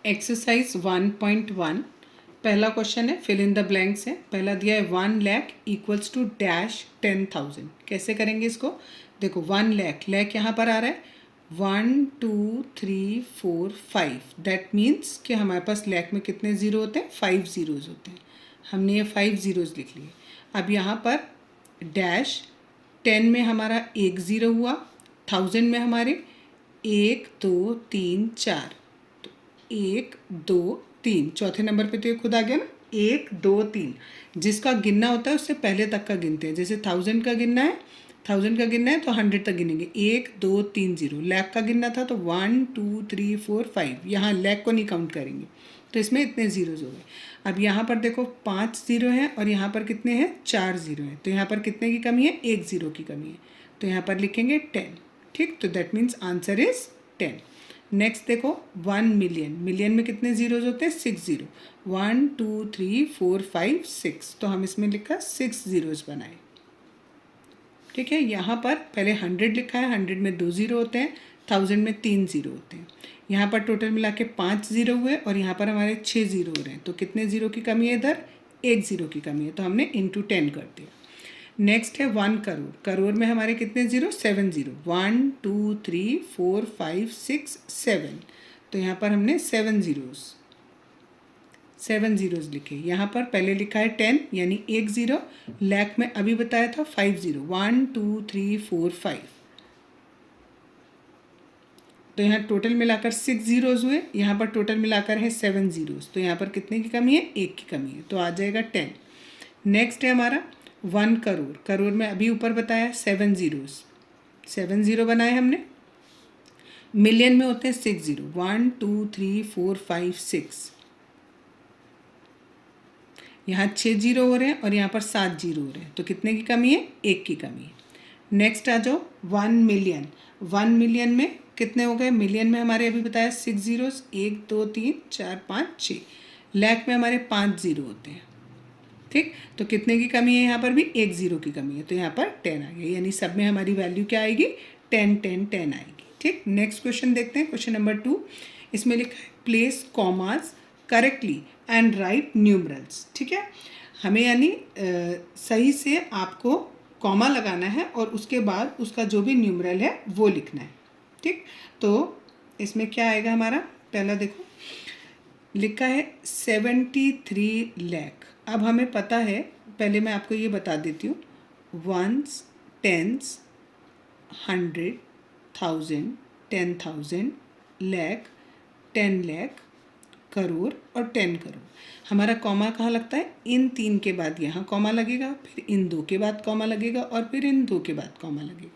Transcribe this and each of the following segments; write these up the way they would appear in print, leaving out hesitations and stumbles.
Exercise 1.1 पहला question है, fill in the blanks है। पहला दिया है 1 लाख इक्वल्स टू डैश 10,000। कैसे करेंगे इसको? देखो 1 लाख, लाख यहाँ पर आ रहा है 1 2 3 4 5। दैट मीन्स कि हमारे पास लाख में कितने ज़ीरो होते हैं? 5 ज़ीरोज़ होते हैं। हमने ये 5 ज़ीरोज़ लिख लिए। अब यहाँ पर डैश 10 में हमारा एक ज़ीरो हुआ, 1000 में हमारे 1 2 3 4, तो 1 2 3, चौथे नंबर पे तो ये खुद आ गया ना, 1 2 3। जिसका गिनना होता है उससे पहले तक का गिनते हैं। जैसे 1000 का गिनना है, 1000 का गिनना है तो 100 तक गिनेंगे। 1 2 3 0। लाख का गिनना था तो 1 2 3 4 5। यहाँ लाख को नहीं काउंट करेंगे, तो इसमें इतने ज़ीरोज़ हो गए। अब यहाँ पर देखो 5 ज़ीरो हैं और यहाँ पर कितने हैं? 4 ज़ीरो हैं। तो यहाँ पर कितने की कमी है? 1 ज़ीरो की कमी है। तो यहाँ पर लिखेंगे 10। ठीक, तो that means answer is 10। Next देखो 1 मिलियन। मिलियन में कितने ज़ीरोज़ होते हैं? 6 ज़ीरो। 1 2 3 4 5 6। तो हम इसमें लिखा 6 ज़ीरोज़ बनाए। ठीक है, यहाँ पर पहले 100 लिखा है, 100 में 2 ज़ीरो होते हैं, 1000 में 3 ज़ीरो होते हैं। यहाँ पर टोटल मिला के 5 ज़ीरो हुए और यहाँ पर हमारे 6 ज़ीरो हो रहे हैं। तो कितने ज़ीरो की कमी है इधर? 1 ज़ीरो की कमी है। तो हमने इंटू 10 कर दिया। नेक्स्ट है 1 करोड़। करोड़ में हमारे कितने ज़ीरो? 7 ज़ीरो। 1 2 3 4 5 6 7। तो यहाँ पर हमने 7 ज़ीरोज़ लिखे। यहाँ पर पहले लिखा है 10 यानी 1 ज़ीरो। लाख में अभी बताया था 5 ज़ीरो। 1 2 3 4 5। तो यहाँ टोटल मिलाकर 6 ज़ीरोज़ हुए। यहाँ पर टोटल मिलाकर है 7 ज़ीरोज़। तो यहाँ पर कितने की कमी है? 1 की कमी है। तो आ जाएगा 10। नेक्स्ट है हमारा 1 करोड़। करोड़ में अभी ऊपर बताया 7 ज़ीरोज़। 7 ज़ीरो बनाए हमने। मिलियन में होते हैं 6 ज़ीरो। 1 2 3 4 5 6। यहाँ 6 ज़ीरो हो रहे हैं और यहाँ पर 7 ज़ीरो हो रहे हैं। तो कितने की कमी है? 1 की कमी है। नेक्स्ट आ जाओ 1 मिलियन। 1 मिलियन में कितने हो गए? मिलियन में हमारे अभी बताया 6 ज़ीरोज़। 1 2 3 4 5 6। लाख में हमारे 5 ज़ीरो होते हैं। ठीक, तो कितने की कमी है? यहाँ पर भी 1 ज़ीरो की कमी है। तो यहाँ पर 10 आ गया, यानी सब में हमारी वैल्यू क्या आएगी? 10 10 10 आएगी। ठीक, नेक्स्ट क्वेश्चन देखते हैं। क्वेश्चन नंबर 2, इसमें लिखा है place commas correctly and right numerals. ठीक है, हमें यानी सही से आपको कॉमा लगाना है और उसके बाद उसका जो भी न्यूमरल है वो लिखना है। ठीक, तो इसमें क्या आएगा हमारा? पहला देखो लिखा है 73 लाख। अब हमें पता है, पहले मैं आपको ये बता देती हूँ, वंस, टेंस, 100, 1000, 10,000, लाख, 10 लाख, करोड़ और 10 करोड़। हमारा कॉमा कहाँ लगता है? इन 3 के बाद यहाँ कॉमा लगेगा, फिर इन 2 के बाद कॉमा लगेगा और फिर इन 2 के बाद कॉमा लगेगा।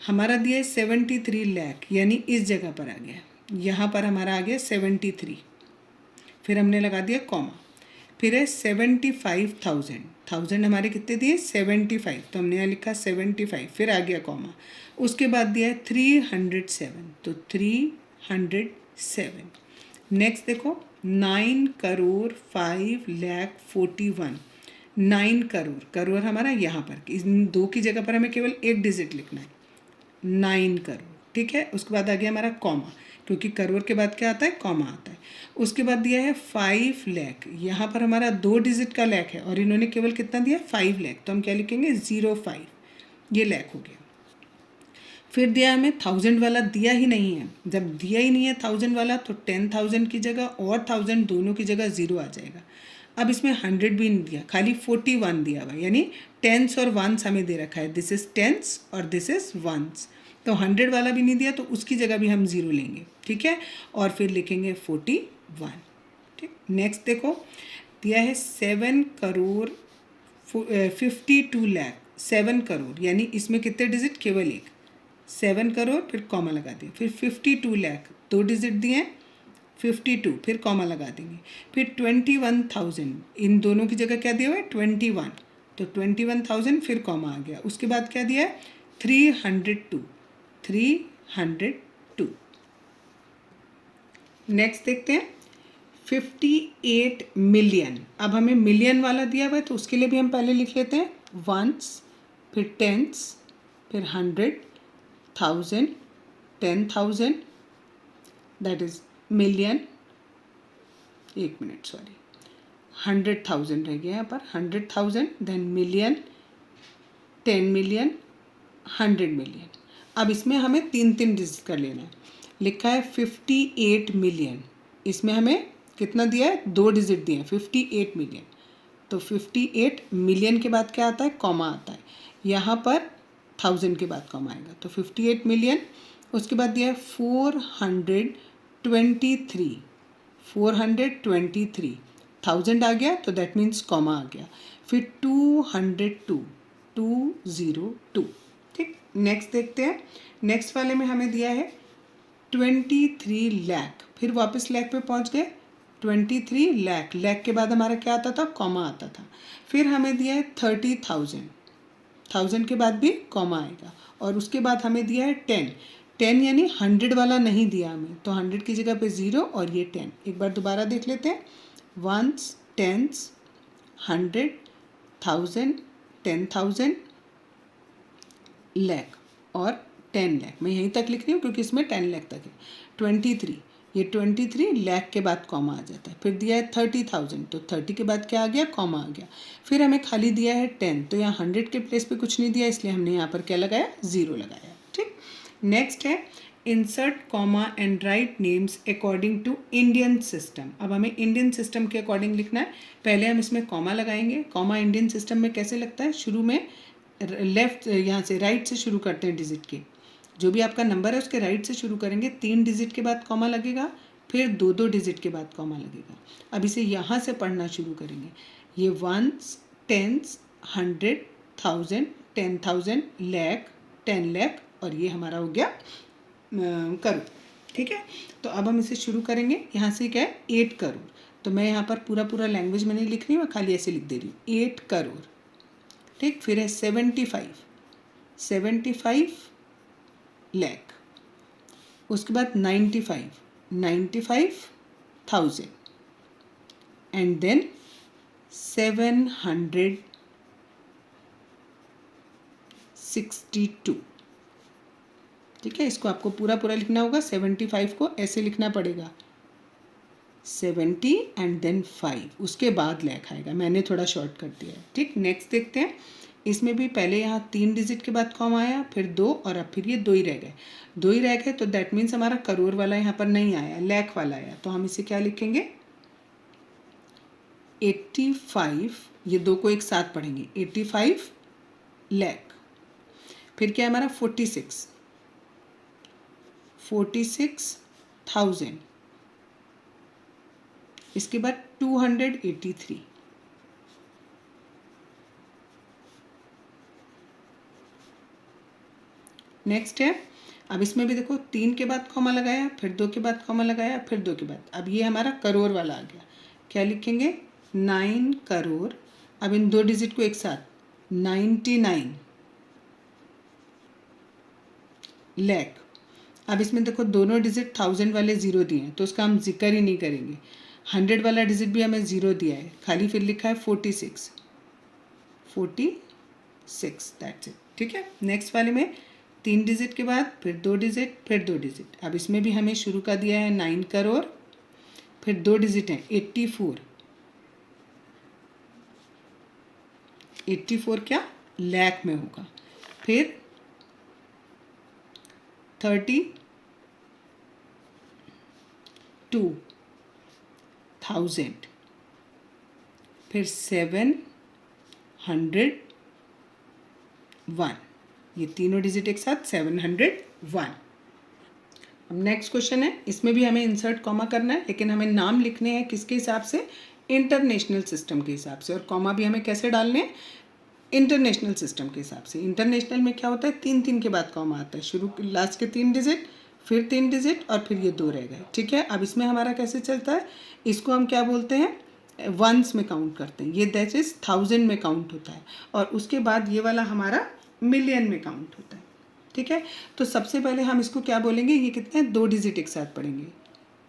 हमारा दिया है 73 लाख, यानी इस जगह पर आ गया, यहाँ पर हमारा आ गया 73। फिर हमने लगा दिया कॉमा। फिर है 75,000। 1000 हमारे कितने दिए? 75। तो हमने यहाँ लिखा 75, फिर आ गया कॉमा। उसके बाद दिया है 307, तो 307। नेक्स्ट देखो 9 करोड़ 5 लाख 41। 9 करोड़, करोड़ हमारा यहाँ पर, इन 2 की जगह पर हमें केवल एक डिजिट लिखना है, 9 करोड़। ठीक है, उसके बाद आ गया हमारा कॉमा, क्योंकि करोड़ के बाद क्या आता है? कॉमा आता है। उसके बाद दिया है 5 लाख। यहाँ पर हमारा 2 डिजिट का लाख है और इन्होंने केवल कितना दिया? 5 लाख। तो हम क्या लिखेंगे? 05। ये लाख हो गया। फिर दिया हमें 1000 वाला, दिया ही नहीं है। जब दिया ही नहीं है 1000 वाला तो 10,000 की जगह और 1000 दोनों की जगह 0 आ जाएगा। अब इसमें 100 भी नहीं दिया, खाली 41 दिया हुआ, यानी टेंस और वंस हमें दे रखा है। दिस इज़ टेंस और दिस इज़ वंस। तो 100 वाला भी नहीं दिया तो उसकी जगह भी हम 0 लेंगे। ठीक है, और फिर लिखेंगे 41। ठीक, नेक्स्ट देखो दिया है 7 करोड़ 52 लाख। 7 करोड़ यानी इसमें कितने डिजिट? केवल एक, 7 करोड़, फिर कॉमा लगा दिए। फिर 52 लाख, 2 डिजिट दिए हैं, 52, फिर कॉमा लगा देंगे। फिर 21,000, इन दोनों की जगह क्या दिया हुआ है? 21। तो 21,000 फिर कॉमा आ गया। उसके बाद क्या दिया है? 302। 302। नेक्स्ट देखते हैं 58 मिलियन। अब हमें मिलियन वाला दिया हुआ है तो उसके लिए भी हम पहले लिख लेते हैं वंस, फिर टेंस, फिर 100, 1000, 10,000, दैट इज मिलियन, एक मिनट सॉरी, 100,000 रह गया यहाँ पर, 100,000, देन मिलियन, 10 मिलियन, 100 मिलियन। अब इसमें हमें तीन तीन डिजिट कर लेना है। लिखा है 58 मिलियन, इसमें हमें कितना दिया है, 2 डिजिट दिए हैं, 58 मिलियन। तो 58 मिलियन के बाद क्या आता है, कॉमा आता है। यहाँ पर 1000 के बाद कॉमा आएगा, तो 58 मिलियन। उसके बाद दिया है 423, 423, 1000 आ गया तो दैट मीन्स कॉमा आ गया। फिर 202, 202, ठीक। नेक्स्ट देखते हैं, नेक्स्ट वाले में हमें दिया है 23 लाख, फिर वापस लाख पे पहुंच गए, 23 लाख, लाख के बाद हमारा क्या आता था, कॉमा आता था। फिर हमें दिया है 30,000, 1000 के बाद भी कॉमा आएगा। और उसके बाद हमें दिया है 10, 10 यानी 100 वाला नहीं दिया हमें, तो 100 की जगह पे 0 और ये 10। एक बार दोबारा देख लेते हैं, वंस, टेंस, 100, 1000, 10,000, लाख और 10 लाख। मैं यहीं तक लिख रही हूँ क्योंकि इसमें 10 लाख तक है। 23, ये 23 लाख के बाद कॉमा आ जाता है। फिर दिया है 30,000, तो 30 के बाद क्या आ गया, कॉमा आ गया। फिर हमें खाली दिया है 10, तो यहाँ 100 के प्लेस पे कुछ नहीं दिया, इसलिए हमने यहाँ पर क्या लगाया, 0 लगाया, ठीक। नेक्स्ट है insert comma and write names according to Indian system. अब हमें इंडियन सिस्टम के अकॉर्डिंग लिखना है। पहले हम इसमें कॉमा लगाएंगे। कॉमा इंडियन सिस्टम में कैसे लगता है, शुरू में लेफ्ट, यहाँ से राइट से शुरू करते हैं डिजिट के, जो भी आपका नंबर है उसके राइट से शुरू करेंगे, 3 डिजिट के बाद कॉमा लगेगा, फिर 2-2 डिजिट के बाद कॉमा लगेगा। अब इसे यहाँ से पढ़ना शुरू करेंगे, ये वंस, टेंस, 100, 1000, 10,000, लाख, 10 लाख और ये हमारा हो गया करोड़, ठीक है। तो अब हम इसे शुरू करेंगे, यहाँ से क्या है, 8 करोड़। तो मैं यहाँ पर पूरा पूरा लैंग्वेज में नहीं लिख रही हूँ, मैं खाली ऐसे लिख दे रही हूँ, 8 करोड़, ठीक। फिर है 75, 75 लाख। उसके बाद 95, 95,000 एंड देन 762, ठीक है। इसको आपको पूरा पूरा लिखना होगा, 75 को ऐसे लिखना पड़ेगा, 70 एंड देन 5, उसके बाद लाख आएगा, मैंने थोड़ा शॉर्ट कर दिया है, ठीक। नेक्स्ट देखते हैं, इसमें भी पहले यहाँ 3 डिजिट के बाद कॉमा आया, फिर 2 और अब फिर ये 2 ही रह गए, 2 ही रह गए, तो दैट मीन्स हमारा करोड़ वाला यहाँ पर नहीं आया, लाख वाला आया। तो हम इसे क्या लिखेंगे, 85, ये 2 को एक साथ पढ़ेंगे, 85 लाख। फिर क्या है हमारा 46,000, इसके बाद 283, नेक्स्ट है, अब इसमें भी देखो 3 के बाद कॉमा लगाया, फिर 2 के बाद कॉमा लगाया, फिर 2 के बाद, अब ये हमारा करोड़ वाला आ गया, क्या लिखेंगे, 9 करोड़। अब इन 2 डिजिट को एक साथ, 99 लाख। अब इसमें देखो दोनों डिजिट 1000 वाले 0 दिए हैं, तो उसका हम जिक्र ही नहीं करेंगे। 100 वाला डिजिट भी हमें 0 दिया है, खाली फिर लिखा है 46, 46, दैट्स इट, ठीक है। नेक्स्ट वाले में 3 डिजिट के बाद फिर 2 डिजिट, फिर 2 डिजिट। अब इसमें भी हमें शुरू का दिया है 9 करोड़, फिर 2 डिजिट हैं 84, 84 क्या, लाख में होगा। फिर 32,000, फिर 701, ये तीनों डिजिट एक साथ 701। अब नेक्स्ट क्वेश्चन है, इसमें भी हमें इंसर्ट कॉमा करना है, लेकिन हमें नाम लिखने हैं किसके हिसाब से, इंटरनेशनल सिस्टम के हिसाब से। और कॉमा भी हमें कैसे डालने हैं, इंटरनेशनल सिस्टम के हिसाब से। इंटरनेशनल में क्या होता है, 3-3 के बाद कॉमा आता है, शुरू लास्ट के 3 डिजिट, फिर 3 डिजिट और फिर ये 2 रह गए, ठीक है। अब इसमें हमारा कैसे चलता है, इसको हम क्या बोलते हैं, वंस में काउंट करते हैं, ये दैट इज 1000 में काउंट होता है, और उसके बाद ये वाला हमारा मिलियन में काउंट होता है, ठीक है। तो सबसे पहले हम इसको क्या बोलेंगे, ये कितने हैं, 2 डिजिट एक साथ पढ़ेंगे,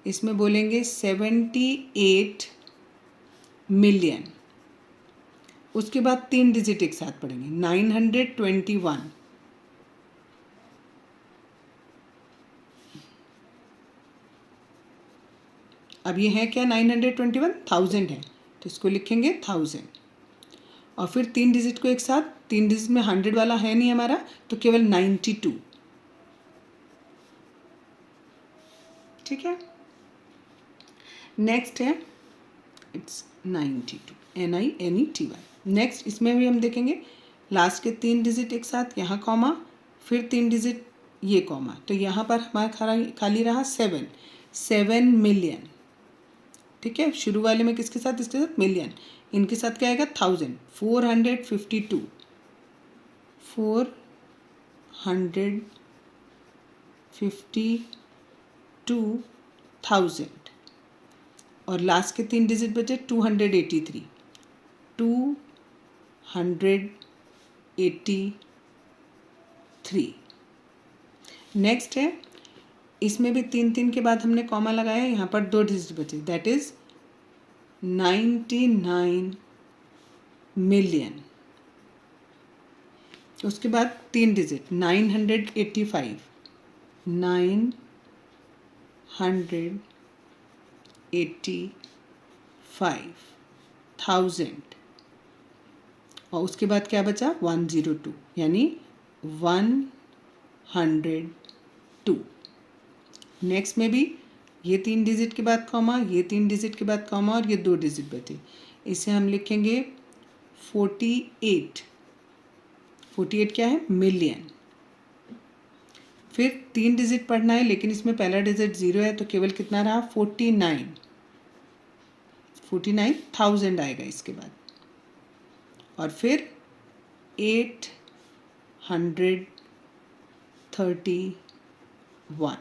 इसमें बोलेंगे 78 मिलियन। उसके बाद 3 डिजिट एक साथ पढ़ेंगे, 921, अब ये है क्या 921 1000 है, तो इसको लिखेंगे 1000। और फिर 3 डिजिट को एक साथ, 3 डिजिट में 100 वाला है नहीं हमारा, तो केवल 92। ठीक है, नेक्स्ट है इट्स 92, NINETY। नेक्स्ट इसमें भी हम देखेंगे लास्ट के 3 डिजिट एक साथ, यहाँ कॉमा, फिर 3 डिजिट ये कॉमा, तो यहाँ पर हमारा खाली रहा 7 मिलियन। ठीक है, शुरू वाले में किसके साथ, इसके साथ मिलियन, इनके साथ क्या आएगा 1000, 452 452,000। और लास्ट के 3 डिजिट बचे 283, 283। नेक्स्ट है इसमें भी 3 के बाद हमने कॉमा लगाया, यहाँ पर 2 डिजिट बचे, दैट इज 99 मिलियन। उसके बाद 3 डिजिट 985, 985,000। और उसके बाद क्या बचा 102, यानी 102। नेक्स्ट में भी ये 3 डिजिट के बाद कॉमा, ये 3 डिजिट के बाद कॉमा, और ये 2 डिजिट बचे, इसे हम लिखेंगे 48। 48 क्या है, मिलियन। फिर 3 डिजिट पढ़ना है, लेकिन इसमें पहला डिजिट 0 है, तो केवल कितना रहा 49,000 आएगा इसके बाद। और फिर 831।